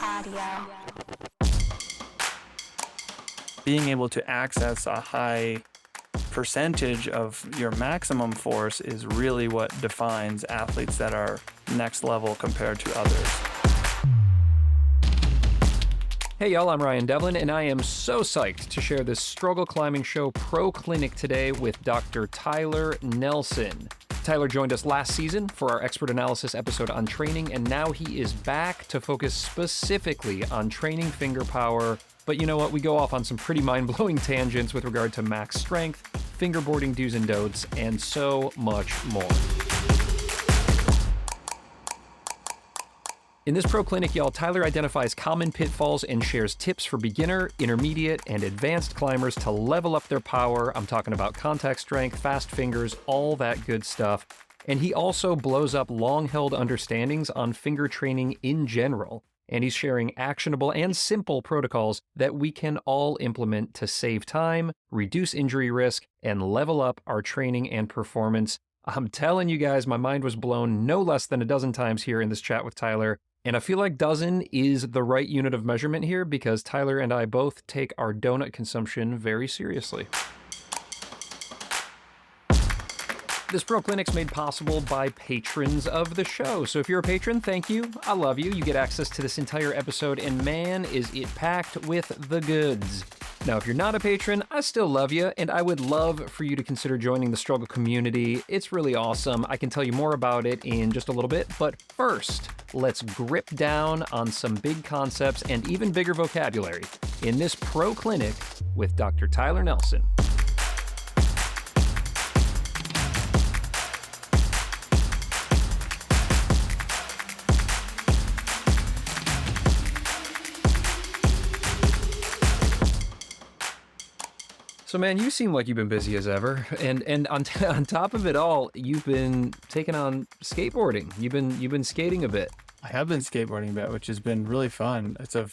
cardio. Being able to access a high percentage of your maximum force is really what defines athletes that are next level compared to others. Hey y'all, I'm Ryan Devlin, and I am so psyched to share this struggle climbing show pro clinic today with Dr. Tyler Nelson. Tyler joined us last season for our expert analysis episode on training, and now he is back to focus specifically on training finger power. But you know what? We go off on some pretty mind-blowing tangents with regard to max strength, fingerboarding do's and don'ts, and so much more. In this pro clinic, y'all, Tyler identifies common pitfalls and shares tips for beginner, intermediate, and advanced climbers to level up their power. I'm talking about contact strength, fast fingers, all that good stuff. And he also blows up long-held understandings on finger training in general. And he's sharing actionable and simple protocols that we can all implement to save time, reduce injury risk, and level up our training and performance. I'm telling you guys, my mind was blown no less than a dozen times here in this chat with Tyler. And I feel like dozen is the right unit of measurement here because Tyler and I both take our donut consumption very seriously. This pro clinic's made possible by patrons of the show. So if you're a patron, thank you. I love you. You get access to this entire episode, and man, is it packed with the goods. Now, if you're not a patron, I still love you, and I would love for you to consider joining the struggle community. It's really awesome. I can tell you more about it in just a little bit, but first, let's grip down on some big concepts and even bigger vocabulary in this pro clinic with Dr. Tyler Nelson. So man, you seem like you've been busy as ever, and on top of it all, you've been taking on skateboarding. You've been skating a bit. I have been skateboarding a bit, which has been really fun. It's a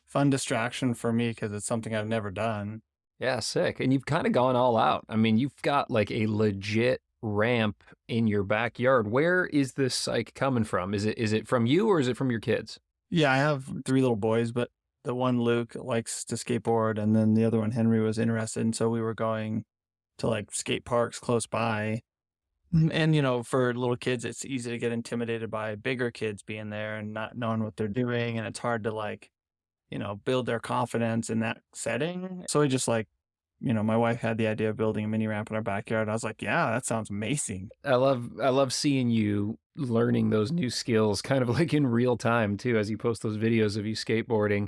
fun distraction for me because it's something I've never done. Yeah, sick. And you've kind of gone all out. I mean, you've got like a legit ramp in your backyard. Where is this psych coming from? Is it from you or is it from your kids? Yeah, I have 3 little boys, but the one, Luke, likes to skateboard, and then the other one, Henry, was interested. And so we were going to like skate parks close by. And, you know, for little kids, it's easy to get intimidated by bigger kids being there and not knowing what they're doing. And it's hard to like, you know, build their confidence in that setting. So we just like, you know, my wife had the idea of building a mini ramp in our backyard. I was like, yeah, that sounds amazing. I love seeing you learning those new skills kind of like in real time too, as you post those videos of you skateboarding.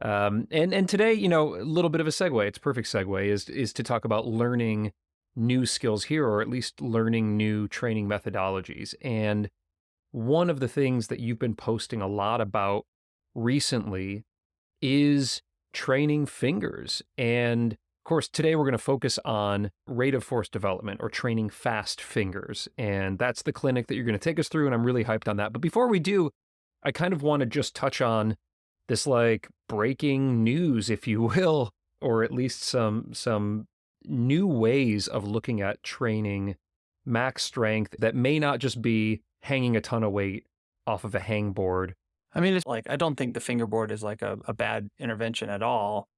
And today, you know, a little bit of a segue, it's a perfect segue, is to talk about learning new skills here, or at least learning new training methodologies. And one of the things that you've been posting a lot about recently is training fingers. And of course, today we're going to focus on rate of force development or training fast fingers. And that's the clinic that you're going to take us through. And I'm really hyped on that. But before we do, I kind of want to just touch on this like breaking news, if you will, or at least some new ways of looking at training max strength that may not just be hanging a ton of weight off of a hangboard. I mean, it's like, I don't think the fingerboard is like a bad intervention at all.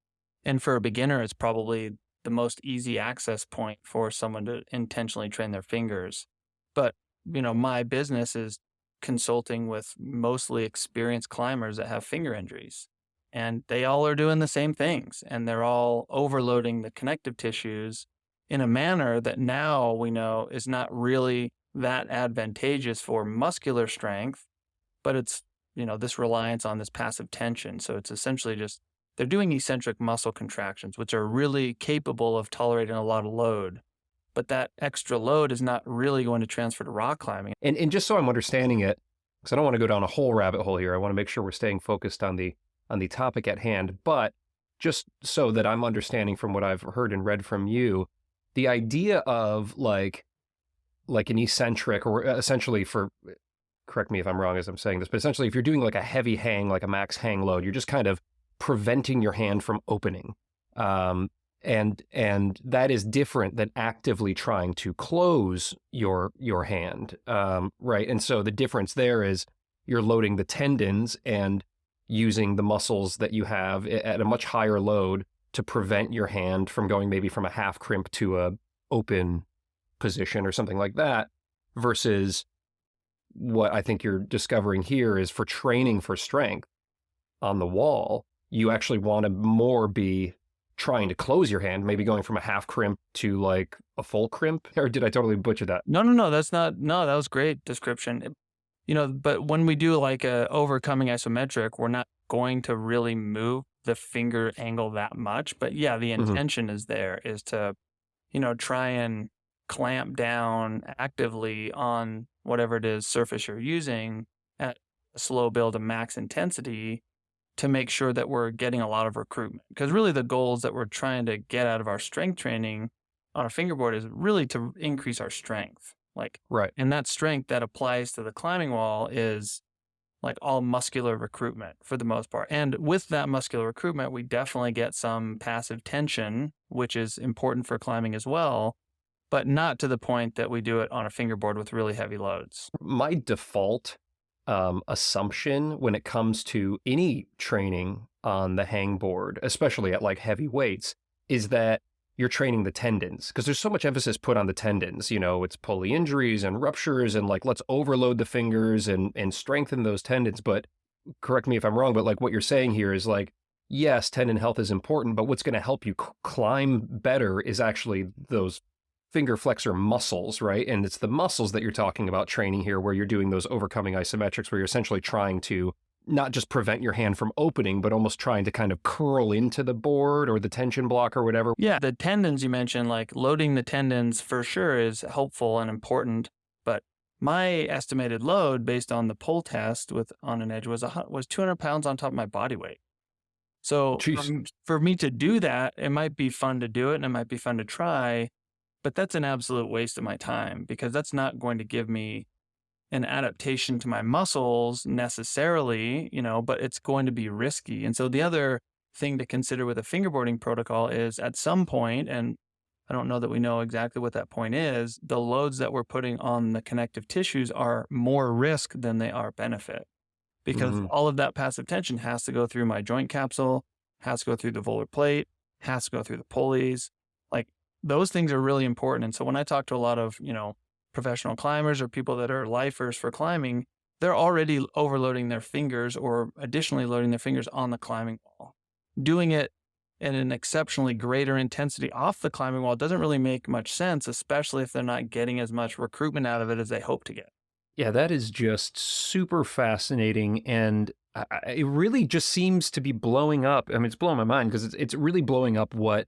And for a beginner, it's probably the most easy access point for someone to intentionally train their fingers. But, you know, my business is consulting with mostly experienced climbers that have finger injuries, and they all are doing the same things, and they're all overloading the connective tissues in a manner that now we know is not really that advantageous for muscular strength, but it's, you know, this reliance on this passive tension. So it's essentially just, they're doing eccentric muscle contractions, which are really capable of tolerating a lot of load. But that extra load is not really going to transfer to rock climbing. And just so I'm understanding it, because I don't want to go down a whole rabbit hole here, I want to make sure we're staying focused on the topic at hand. But just so that I'm understanding from what I've heard and read from you, the idea of like an eccentric, or essentially for, correct me if I'm wrong as I'm saying this, but essentially if you're doing like a heavy hang, like a max hang load, you're just kind of preventing your hand from opening. And that is different than actively trying to close your hand, right? And so the difference there is you're loading the tendons, and using the muscles that you have at a much higher load to prevent your hand from going maybe from a half crimp to a open position or something like that, versus what I think you're discovering here is for training for strength on the wall, you actually want to more be trying to close your hand, maybe going from a half crimp to like a full crimp. Or did I totally butcher that? No, no, no, that's not, no, that was great description. But when we do like a overcoming isometric, we're not going to really move the finger angle that much. But yeah, the Mm-hmm. intention is there is to, try and clamp down actively on whatever it is surface you're using at a slow build of max intensity to make sure that we're getting a lot of recruitment. Because really the goals that we're trying to get out of our strength training on a fingerboard is really to increase our strength. Like, Right. and that strength that applies to the climbing wall is like all muscular recruitment for the most part. And with that muscular recruitment, we definitely get some passive tension, which is important for climbing as well, but not to the point that we do it on a fingerboard with really heavy loads. My default assumption when it comes to any training on the hangboard, especially at like heavy weights, is that you're training the tendons, because there's so much emphasis put on the tendons. It's pulley injuries and ruptures and like let's overload the fingers and strengthen those tendons. But correct me if I'm wrong, but like what you're saying here is like, yes, tendon health is important, but what's going to help you climb better is actually those finger flexor muscles, right? And it's the muscles that you're talking about training here, where you're doing those overcoming isometrics, where you're essentially trying to not just prevent your hand from opening, but almost trying to kind of curl into the board or the tension block or whatever. Yeah, the tendons you mentioned, like loading the tendons for sure is helpful and important. But my estimated load based on the pull test with on an edge was 200 pounds on top of my body weight. So Jeez. for me to do that, it might be fun to do it and it might be fun to try, but that's an absolute waste of my time because that's not going to give me an adaptation to my muscles necessarily, but it's going to be risky. And so the other thing to consider with a fingerboarding protocol is at some point, and I don't know that we know exactly what that point is, the loads that we're putting on the connective tissues are more risk than they are benefit because all of that passive tension has to go through my joint capsule, has to go through the volar plate, has to go through the pulleys. Like those things are really important. And so when I talk to a lot of, professional climbers or people that are lifers for climbing, they're already overloading their fingers or additionally loading their fingers on the climbing wall. Doing it at an exceptionally greater intensity off the climbing wall doesn't really make much sense, especially if they're not getting as much recruitment out of it as they hope to get. Yeah, that is just super fascinating. And it really just seems to be blowing up. I mean, it's blowing my mind because it's really blowing up what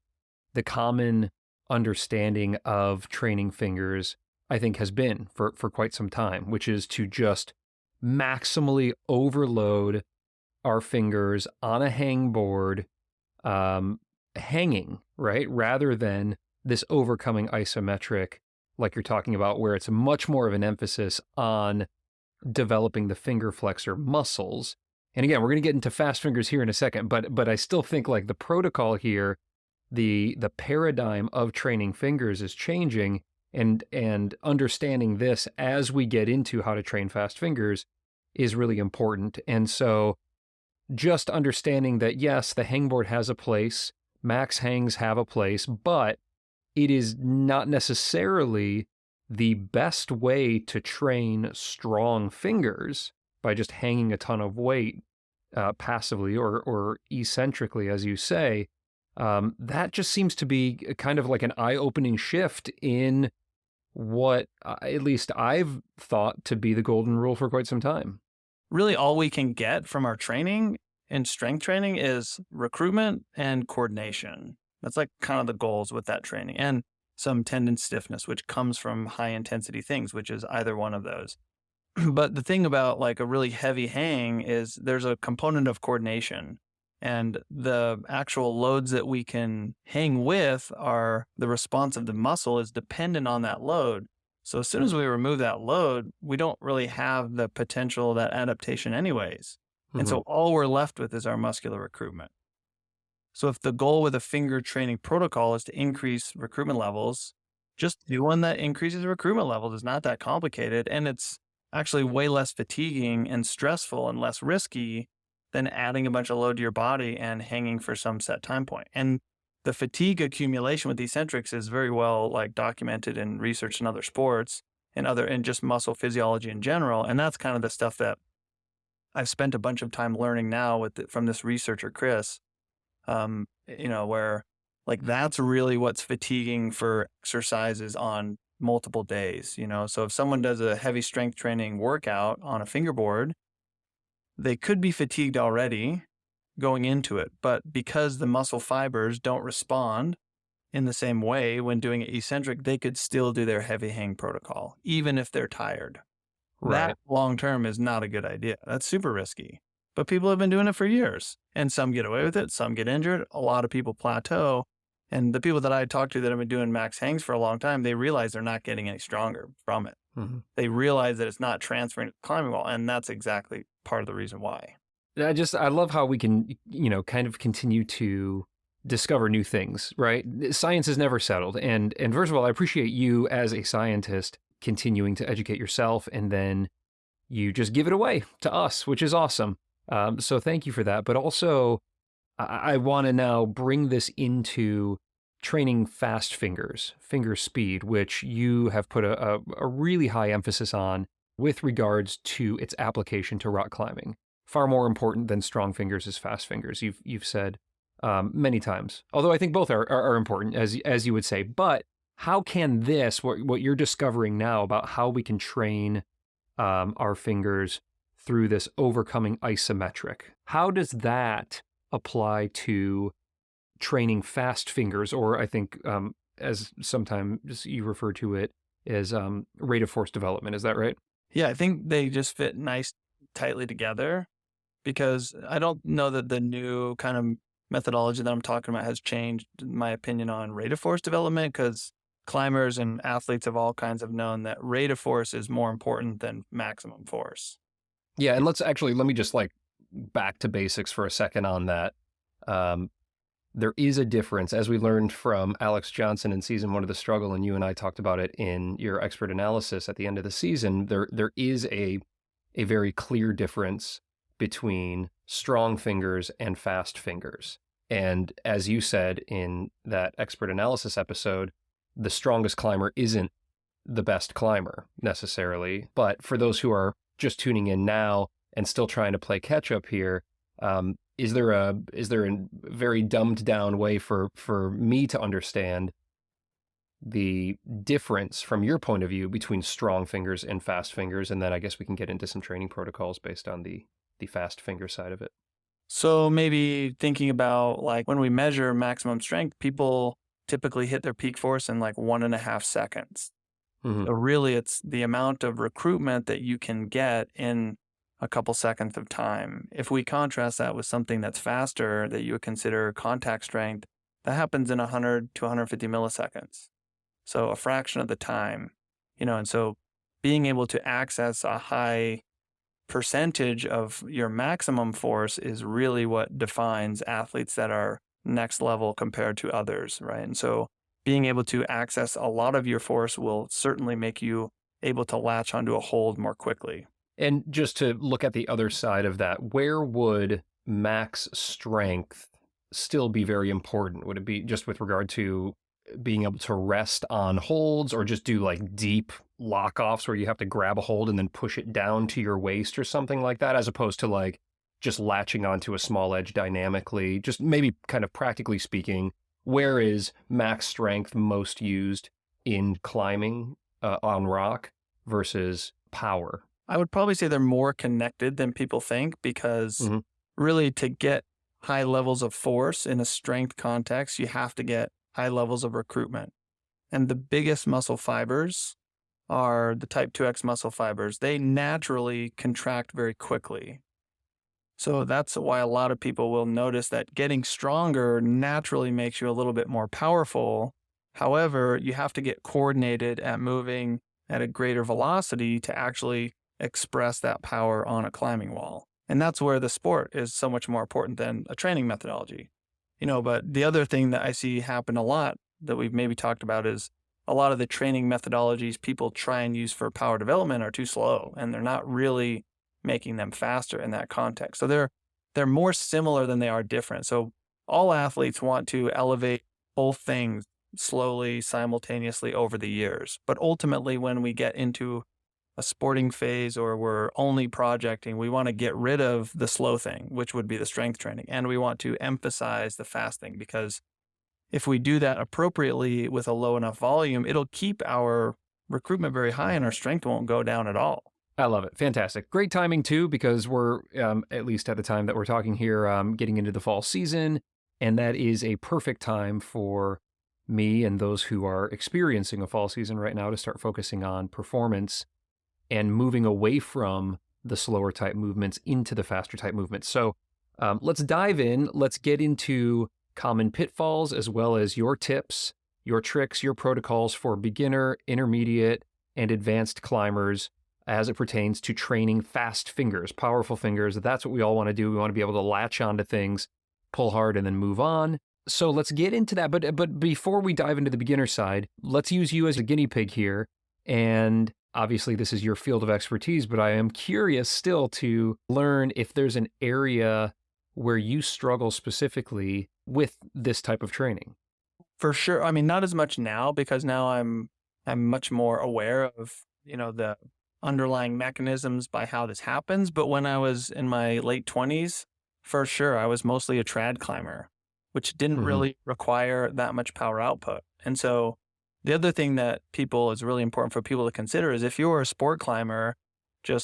the common understanding of training fingers, I think, has been for quite some time, which is to just maximally overload our fingers on a hangboard, hanging, right? Rather than this overcoming isometric, like you're talking about, where it's much more of an emphasis on developing the finger flexor muscles. And again, we're going to get into fast fingers here in a second, but I still think like the protocol here, the paradigm of training fingers is changing, and understanding this as we get into how to train fast fingers is really important. And so just understanding that, yes, the hangboard has a place, max hangs have a place, but it is not necessarily the best way to train strong fingers by just hanging a ton of weight passively or eccentrically, as you say. That just seems to be kind of like an eye-opening shift in what at least I've thought to be the golden rule for quite some time. Really, all we can get from our training and strength training is recruitment and coordination. That's like kind of the goals with that training, and some tendon stiffness, which comes from high intensity things, which is either one of those. But the thing about like a really heavy hang is there's a component of coordination, and the actual loads that we can hang with are the response of the muscle is dependent on that load. So as soon as we remove that load, we don't really have the potential of that adaptation anyways. And so all we're left with is our muscular recruitment. So if the goal with a finger training protocol is to increase recruitment levels, just doing that increases recruitment levels is not that complicated. And it's actually way less fatiguing and stressful and less risky then adding a bunch of load to your body and hanging for some set time point. And the fatigue accumulation with eccentrics is very well like documented in research in other sports and just muscle physiology in general. And that's kind of the stuff that I've spent a bunch of time learning now from this researcher, Chris, where like that's really what's fatiguing for exercises on multiple days, So if someone does a heavy strength training workout on a fingerboard, they could be fatigued already going into it, but because the muscle fibers don't respond in the same way when doing it eccentric, they could still do their heavy hang protocol, even if they're tired. Right. That long term is not a good idea. That's super risky. But people have been doing it for years, and some get away with it, some get injured. A lot of people plateau. And the people that I talk to that have been doing max hangs for a long time, they realize they're not getting any stronger from it. Mm-hmm. They realize that it's not transferring to the climbing wall, and that's exactly part of the reason why. I love how we can, kind of continue to discover new things, right? Science is never settled. And first of all, I appreciate you as a scientist continuing to educate yourself, and then you just give it away to us, which is awesome. So thank you for that. But also, I want to now bring this into training fast fingers, finger speed, which you have put a really high emphasis on with regards to its application to rock climbing. Far more important than strong fingers is fast fingers. You've said many times. Although I think both are important, as you would say. But how can this, what you're discovering now about how we can train our fingers through this overcoming isometric, how does that apply to training fast fingers, or I think as sometimes you refer to it as rate of force development? Is that right? Yeah, I think they just fit tightly together, because I don't know that the new kind of methodology that I'm talking about has changed my opinion on rate of force development, because climbers and athletes of all kinds have known that rate of force is more important than maximum force. Yeah, and let me just back to basics for a second on that. There is a difference, as we learned from Alex Johnson in season 1 of The Struggle, and you and I talked about it in your expert analysis at the end of the season. There is a very clear difference between strong fingers and fast fingers. And as you said in that expert analysis episode, the strongest climber isn't the best climber necessarily. But for those who are just tuning in now and still trying to play catch up here, is there a very dumbed down way for me to understand the difference from your point of view between strong fingers and fast fingers? And then I guess we can get into some training protocols based on the fast finger side of it. So maybe thinking about when we measure maximum strength, people typically hit their peak force in 1.5 seconds. Mm-hmm. So really it's the amount of recruitment that you can get in a couple seconds of time. If we contrast that with something that's faster that you would consider contact strength, that happens in 100 to 150 milliseconds. So a fraction of the time, and so being able to access a high percentage of your maximum force is really what defines athletes that are next level compared to others, right? And so being able to access a lot of your force will certainly make you able to latch onto a hold more quickly. And just to look at the other side of that, where would max strength still be very important? Would it be just with regard to being able to rest on holds, or just do deep lock-offs where you have to grab a hold and then push it down to your waist or something like that, as opposed to just latching onto a small edge dynamically? Just maybe kind of practically speaking, where is max strength most used in climbing on rock versus power? I would probably say they're more connected than people think, because really to get high levels of force in a strength context, you have to get high levels of recruitment. And the biggest muscle fibers are the type 2X muscle fibers. They naturally contract very quickly. So that's why a lot of people will notice that getting stronger naturally makes you a little bit more powerful. However, you have to get coordinated at moving at a greater velocity to actually express that power on a climbing wall. And that's where the sport is so much more important than a training methodology. But the other thing that I see happen a lot that we've maybe talked about is a lot of the training methodologies people try and use for power development are too slow, and they're not really making them faster in that context. So they're they're more similar than they are different. So all athletes want to elevate both things slowly, simultaneously over the years. But ultimately, when we get into a sporting phase or we're only projecting, we want to get rid of the slow thing, which would be the strength training. And we want to emphasize the fast thing, because if we do that appropriately with a low enough volume, it'll keep our recruitment very high and our strength won't go down at all. I love it. Fantastic. Great timing too, because we're, at least at the time that we're talking here, getting into the fall season. And that is a perfect time for me and those who are experiencing a fall season right now to start focusing on performance and moving away from the slower type movements into the faster type movements. So let's dive in. Let's get into common pitfalls as well as your tips, your tricks, your protocols for beginner, intermediate, and advanced climbers as it pertains to training fast fingers, powerful fingers. That's what we all want to do. We want to be able to latch onto things, pull hard, and then move on. So let's get into that. But before we dive into the beginner side, let's use you as a guinea pig here. And obviously, this is your field of expertise, but I am curious still to learn if there's an area where you struggle specifically with this type of training. For sure. I mean, not as much now, because now I'm much more aware of, the underlying mechanisms by how this happens. But when I was in my late 20s, for sure, I was mostly a trad climber, which didn't really require that much power output. And so the other thing that is really important for people to consider is if you're a sport climber,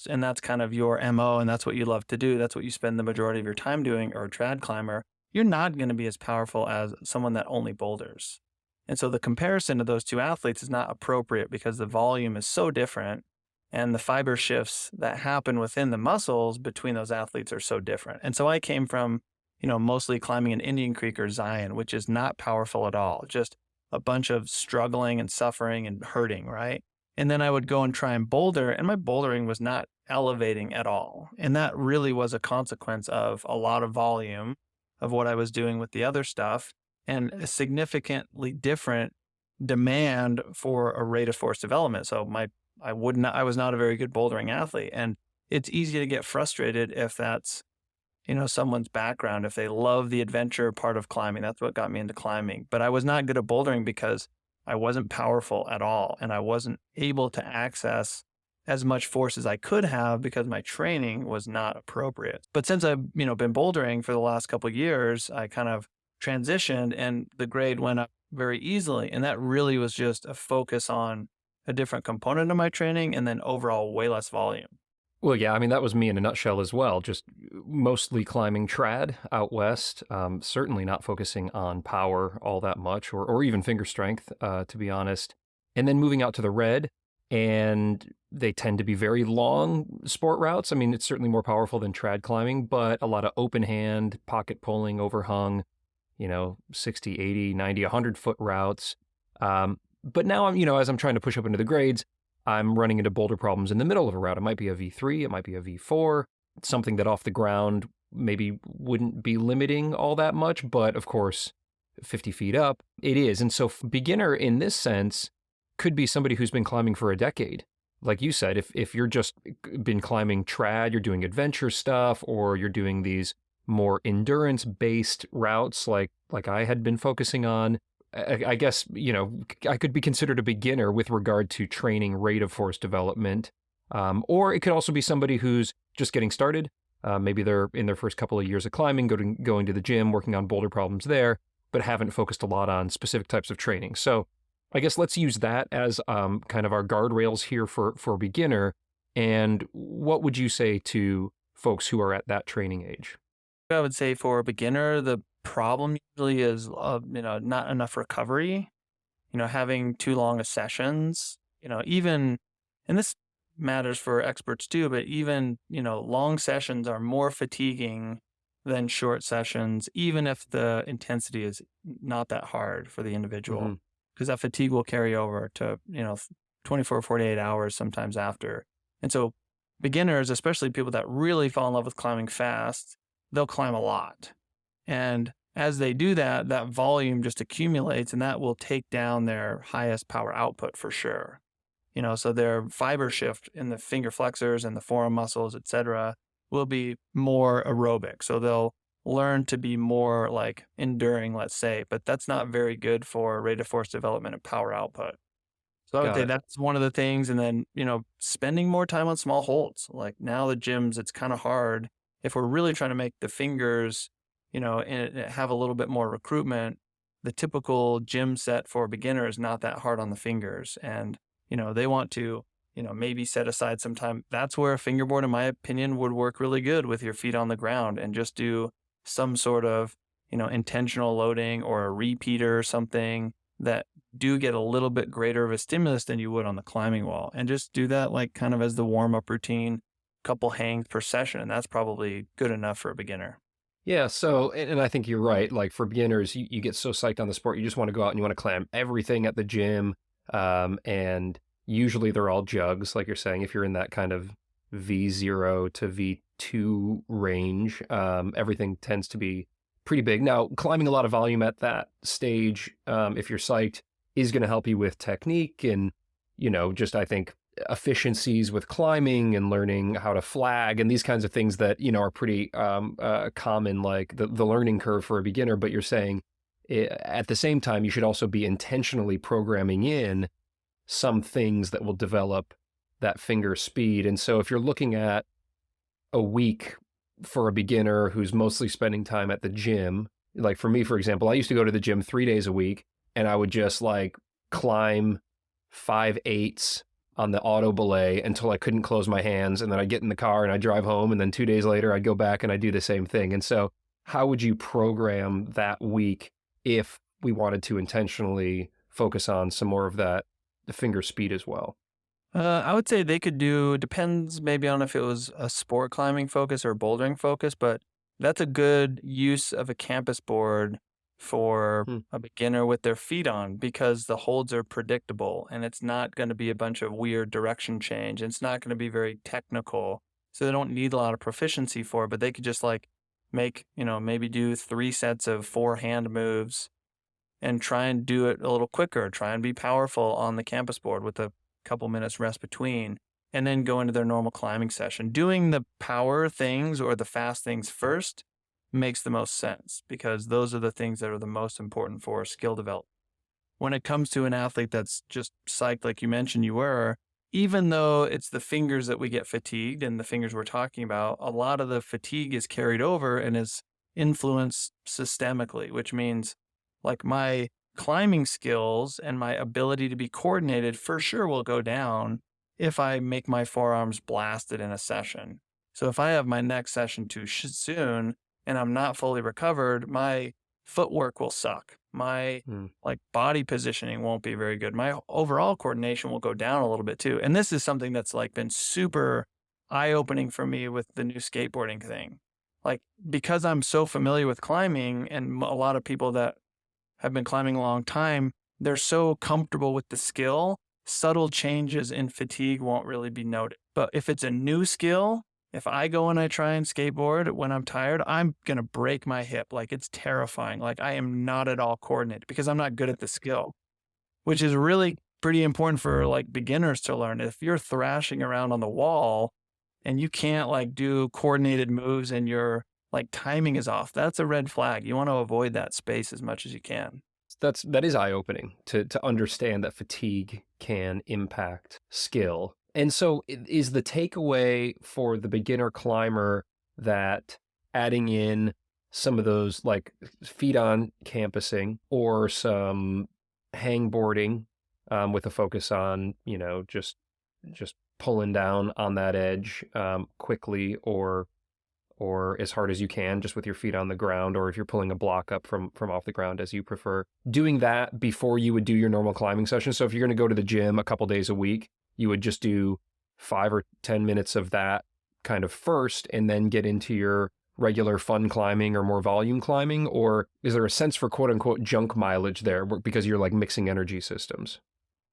and that's kind of your MO and that's what you love to do, that's what you spend the majority of your time doing, or a trad climber, you're not going to be as powerful as someone that only boulders. And so the comparison of those two athletes is not appropriate because the volume is so different and the fiber shifts that happen within the muscles between those athletes are so different. And so I came from, mostly climbing an Indian Creek or Zion, which is not powerful at all, just a bunch of struggling and suffering and hurting, right? And then I would go and try and boulder, and my bouldering was not elevating at all. And that really was a consequence of a lot of volume of what I was doing with the other stuff and a significantly different demand for a rate of force development. So I was not a very good bouldering athlete. And it's easy to get frustrated if that's, someone's background, if they love the adventure part of climbing. That's what got me into climbing. But I was not good at bouldering because I wasn't powerful at all. And I wasn't able to access as much force as I could have because my training was not appropriate. But since I've, been bouldering for the last couple of years, I kind of transitioned and the grade went up very easily. And that really was just a focus on a different component of my training and then overall way less volume. Well, yeah, I mean, that was me in a nutshell as well. Just mostly climbing trad out west, certainly not focusing on power all that much or even finger strength, to be honest. And then moving out to the red, and they tend to be very long sport routes. I mean, it's certainly more powerful than trad climbing, but a lot of open hand, pocket pulling, overhung, 60, 80, 90, 100-foot routes. But now I'm, as I'm trying to push up into the grades, I'm running into boulder problems in the middle of a route. It might be a V3, it might be a V4, something that off the ground maybe wouldn't be limiting all that much, but of course, 50 feet up, it is. And so beginner in this sense could be somebody who's been climbing for a decade. Like you said, if you're just been climbing trad, you're doing adventure stuff, or you're doing these more endurance-based routes like I had been focusing on, I guess, I could be considered a beginner with regard to training rate of force development. Or it could also be somebody who's just getting started. Maybe they're in their first couple of years of climbing, going to the gym, working on boulder problems there, but haven't focused a lot on specific types of training. So I guess let's use that as kind of our guardrails here for beginner. And what would you say to folks who are at that training age? I would say for a beginner, the problem usually is, not enough recovery, having too long of sessions, even, and this matters for experts too, but even, long sessions are more fatiguing than short sessions, even if the intensity is not that hard for the individual, because that fatigue will carry over to, 24, 48 hours sometimes after. And so beginners, especially people that really fall in love with climbing fast, they'll climb a lot. And as they do that, that volume just accumulates and that will take down their highest power output for sure. So their fiber shift in the finger flexors and the forearm muscles, et cetera, will be more aerobic. So they'll learn to be more like enduring, let's say, but that's not very good for rate of force development and power output. So I would Got say it. that's one of the things. And then, spending more time on small holds. Like now the gyms, it's kind of hard if we're really trying to make the fingers, and have a little bit more recruitment. The typical gym set for a beginner is not that hard on the fingers. And, they want to, maybe set aside some time. That's where a fingerboard, in my opinion, would work really good with your feet on the ground and just do some sort of, intentional loading or a repeater or something that do get a little bit greater of a stimulus than you would on the climbing wall. And just do that like kind of as the warm up routine, couple hangs per session. And that's probably good enough for a beginner. Yeah, so and I think you're right. Like for beginners, you get so psyched on the sport, you just want to go out and you want to climb everything at the gym. And usually they're all jugs, like you're saying, if you're in that kind of V0 to V2 range, everything tends to be pretty big. Now, climbing a lot of volume at that stage, if you're psyched, is going to help you with technique and, just I think efficiencies with climbing and learning how to flag and these kinds of things that are pretty common, like the learning curve for a beginner. But you're saying at the same time you should also be intentionally programming in some things that will develop that finger speed. And so if you're looking at a week for a beginner who's mostly spending time at the gym, like for me, for example, I used to go to the gym 3 days a week and I would just like climb 5/8 on the auto belay until I couldn't close my hands. And then I'd get in the car and I'd drive home. And then 2 days later, I'd go back and I'd do the same thing. And so how would you program that week if we wanted to intentionally focus on some more of that, the finger speed as well? I would say they could do, depends maybe on if it was a sport climbing focus or bouldering focus, but that's a good use of a campus board for Hmm. a beginner with their feet on because the holds are predictable and it's not going to be a bunch of weird direction change. It's not going to be very technical. So they don't need a lot of proficiency for it, but they could just like make, maybe do 3 sets of 4 hand moves and try and do it a little quicker, try and be powerful on the campus board with a couple minutes rest between, and then go into their normal climbing session. Doing the power things or the fast things first makes the most sense because those are the things that are the most important for skill development. When it comes to an athlete that's just psyched, like you mentioned you were, even though it's the fingers that we get fatigued and the fingers we're talking about, a lot of the fatigue is carried over and is influenced systemically, which means like my climbing skills and my ability to be coordinated for sure will go down if I make my forearms blasted in a session. So if I have my next session too soon and I'm not fully recovered, my footwork will suck. My Hmm. like body positioning won't be very good. My overall coordination will go down a little bit too. And this is something that's like been super eye-opening for me with the new skateboarding thing. Like because I'm so familiar with climbing and a lot of people that have been climbing a long time, they're so comfortable with the skill, subtle changes in fatigue won't really be noted. But if it's a new skill, if I go and I try and skateboard when I'm tired, I'm going to break my hip. Like it's terrifying. Like I am not at all coordinated because I'm not good at the skill, which is really pretty important for like beginners to learn. If you're thrashing around on the wall and you can't like do coordinated moves and your like timing is off, that's a red flag. You want to avoid that space as much as you can. That is eye-opening to understand that fatigue can impact skill. And so is the takeaway for the beginner climber that adding in some of those like feet on campusing or some hangboarding with a focus on, just pulling down on that edge quickly or as hard as you can, just with your feet on the ground, or if you're pulling a block up from off the ground as you prefer, doing that before you would do your normal climbing session. So if you're going to go to the gym a couple days a week, you would just do 5 or 10 minutes of that kind of first, and then get into your regular fun climbing or more volume climbing? Or is there a sense for quote unquote junk mileage there because you're like mixing energy systems?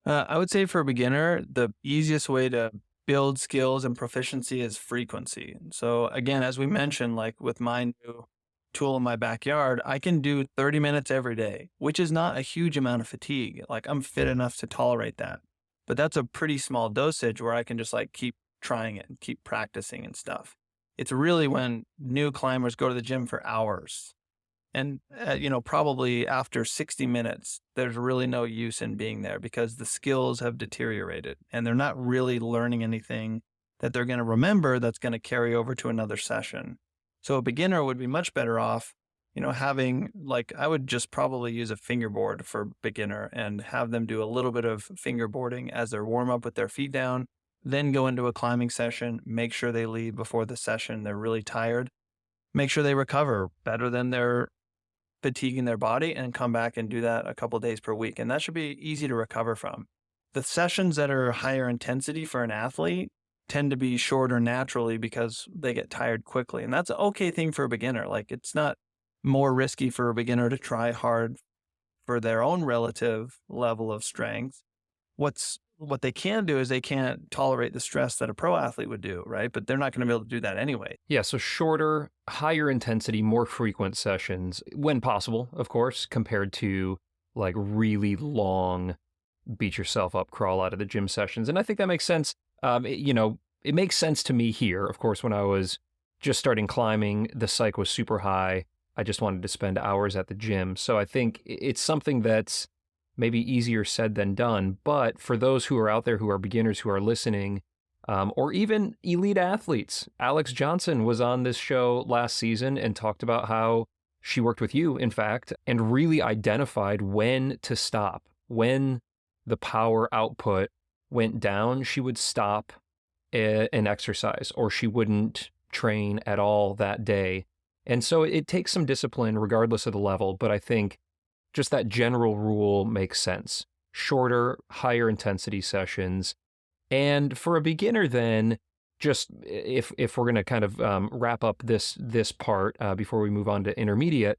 I would say for a beginner, the easiest way to build skills and proficiency is frequency. So again, as we mentioned, like with my new tool in my backyard, I can do 30 minutes every day, which is not a huge amount of fatigue. Like I'm fit enough to tolerate that. But that's a pretty small dosage where I can just like keep trying it and keep practicing and stuff. It's really when new climbers go to the gym for hours. And, probably after 60 minutes, there's really no use in being there because the skills have deteriorated and they're not really learning anything that they're going to remember that's going to carry over to another session. So a beginner would be much better off, having I would just probably use a fingerboard for beginner and have them do a little bit of fingerboarding as their warm up with their feet down, then go into a climbing session, make sure they leave before the session. They're really tired. Make sure they recover better than they're fatiguing their body and come back and do that a couple days per week. And that should be easy to recover from. The sessions that are higher intensity for an athlete tend to be shorter naturally because they get tired quickly. And that's an okay thing for a beginner. Like it's not more risky for a beginner to try hard for their own relative level of strength. What they can do is they can't tolerate the stress that a pro athlete would do, right? But they're not going to be able to do that anyway. Yeah, so shorter, higher intensity, more frequent sessions, when possible, of course, compared to like really long beat yourself up, crawl out of the gym sessions. And I think that makes sense. It makes sense to me here. Of course, when I was just starting climbing, the psych was super high. I just wanted to spend hours at the gym. So I think it's something that's maybe easier said than done. But for those who are out there who are beginners who are listening, or even elite athletes, Alex Johnson was on this show last season and talked about how she worked with you, in fact, and really identified when to stop. When the power output went down, she would stop an exercise or she wouldn't train at all that day. And so it takes some discipline regardless of the level, but I think just that general rule makes sense. Shorter, higher intensity sessions. And for a beginner then, just if we're going to kind of wrap up this part before we move on to intermediate,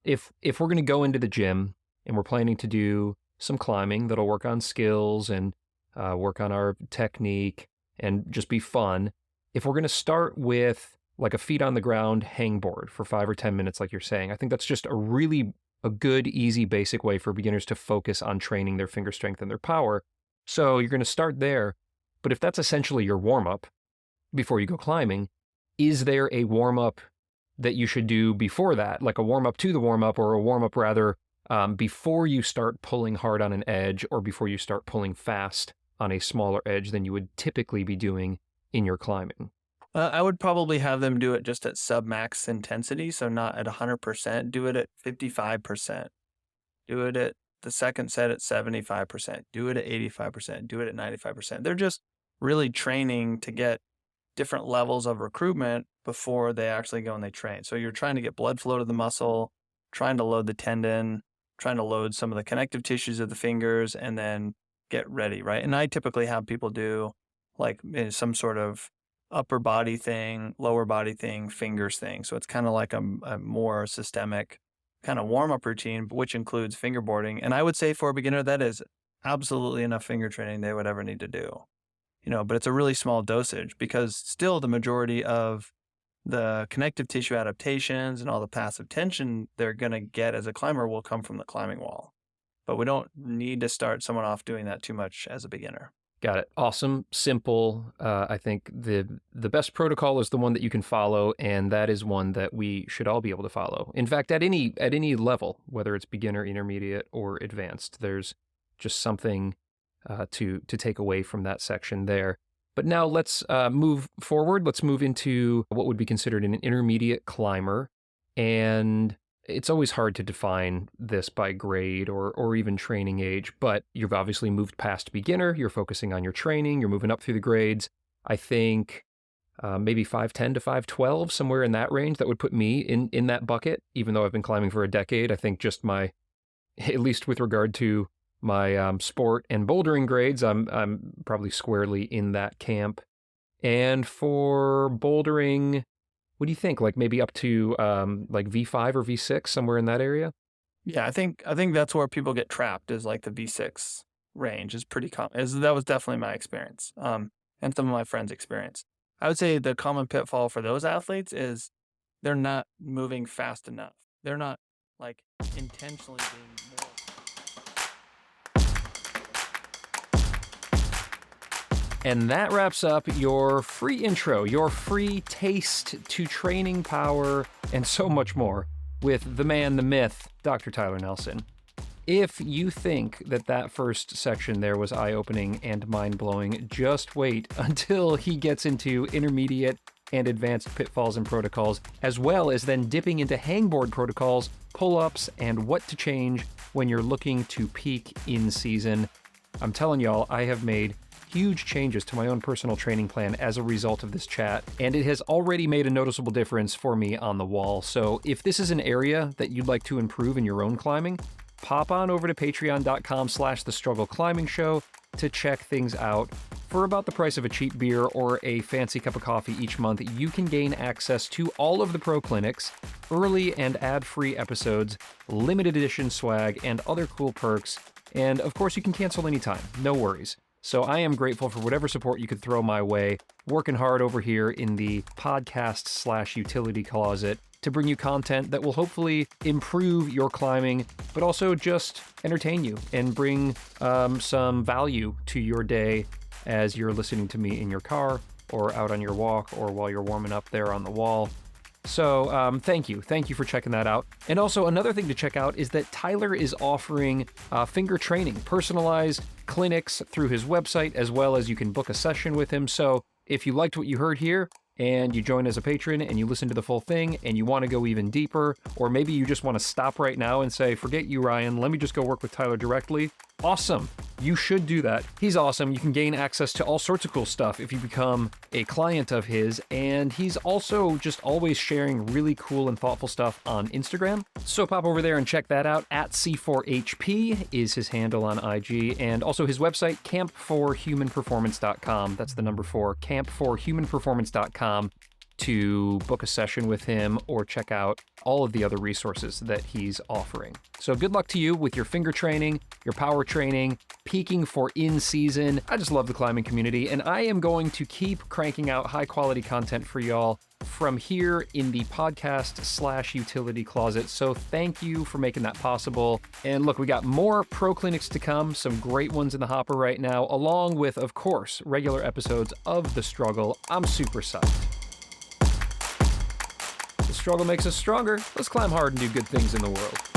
if we're going to go into the gym and we're planning to do some climbing that'll work on skills and work on our technique and just be fun, if we're going to start with like a feet on the ground hangboard for 5 or 10 minutes, like you're saying, I think that's just a good, easy, basic way for beginners to focus on training their finger strength and their power. So you're going to start there. But if that's essentially your warm-up before you go climbing, is there a warm-up that you should do before that, like a warm-up to the warm-up, or a warm-up rather before you start pulling hard on an edge or before you start pulling fast on a smaller edge than you would typically be doing in your climbing? I would probably have them do it just at sub-max intensity, so not at 100%. Do it at 55%. Do it at the second set at 75%. Do it at 85%. Do it at 95%. They're just really training to get different levels of recruitment before they actually go and they train. So you're trying to get blood flow to the muscle, trying to load the tendon, trying to load some of the connective tissues of the fingers, and then get ready, right? And I typically have people do like some sort of upper body thing, lower body thing, fingers thing. So it's kind of like a more systemic kind of warm-up routine, which includes fingerboarding. And I would say for a beginner, that is absolutely enough finger training they would ever need to do. But it's a really small dosage because still the majority of the connective tissue adaptations and all the passive tension they're going to get as a climber will come from the climbing wall. But we don't need to start someone off doing that too much as a beginner. Got it. Awesome. Simple. I think the best protocol is the one that you can follow, and that is one that we should all be able to follow. In fact, at any level, whether it's beginner, intermediate, or advanced, there's just something to take away from that section there. But now let's move forward. Let's move into what would be considered an intermediate climber. And it's always hard to define this by grade or even training age, but you've obviously moved past beginner. You're focusing on your training. You're moving up through the grades. I think maybe 5'10 to 5'12, somewhere in that range. That would put me in that bucket, even though I've been climbing for a decade. I think just at least with regard to my sport and bouldering grades, I'm probably squarely in that camp. And for bouldering, what do you think? Like maybe up to like V5 or V6, somewhere in that area? Yeah, I think that's where people get trapped is like the V6 range is pretty common. That was definitely my experience, and some of my friends' experience. I would say the common pitfall for those athletes is they're not moving fast enough. They're not like intentionally being more. And that wraps up your free intro, your free taste to training power, and so much more with the man, the myth, Dr. Tyler Nelson. If you think that first section there was eye-opening and mind-blowing, just wait until he gets into intermediate and advanced pitfalls and protocols, as well as then dipping into hangboard protocols, pull-ups, and what to change when you're looking to peak in season. I'm telling y'all, I have made huge changes to my own personal training plan as a result of this chat, and it has already made a noticeable difference for me on the wall. So if this is an area that you'd like to improve in your own climbing, pop on over to patreon.com/thestruggleclimbing-show to check things out. For about the price of a cheap beer or a fancy cup of coffee each month, you can gain access to all of the pro clinics, early and ad-free episodes, limited edition swag, and other cool perks. And of course, you can cancel anytime, no worries. So I am grateful for whatever support you could throw my way, working hard over here in the podcast/utility closet to bring you content that will hopefully improve your climbing, but also just entertain you and bring some value to your day as you're listening to me in your car or out on your walk or while you're warming up there on the wall. So thank you for checking that out. And also another thing to check out is that Tyler is offering finger training, personalized clinics through his website, as well as you can book a session with him. So if you liked what you heard here, and you join as a patron and you listen to the full thing and you want to go even deeper, or maybe you just want to stop right now and say, forget you, Ryan, let me just go work with Tyler directly. Awesome. You should do that. He's awesome. You can gain access to all sorts of cool stuff if you become a client of his, and he's also just always sharing really cool and thoughtful stuff on Instagram. So pop over there and check that out. @C4HP is his handle on IG, and also his website, camp4humanperformance.com. That's the number 4, camp4humanperformance.com, to book a session with him or check out all of the other resources that he's offering. So good luck to you with your finger training, your power training, peaking for in-season. I just love the climbing community, and I am going to keep cranking out high-quality content for y'all from here in the podcast/utility closet. So thank you for making that possible. And look, we got more pro clinics to come, some great ones in the hopper right now, along with, of course, regular episodes of The Struggle. I'm super psyched. The struggle makes us stronger. Let's climb hard and do good things in the world.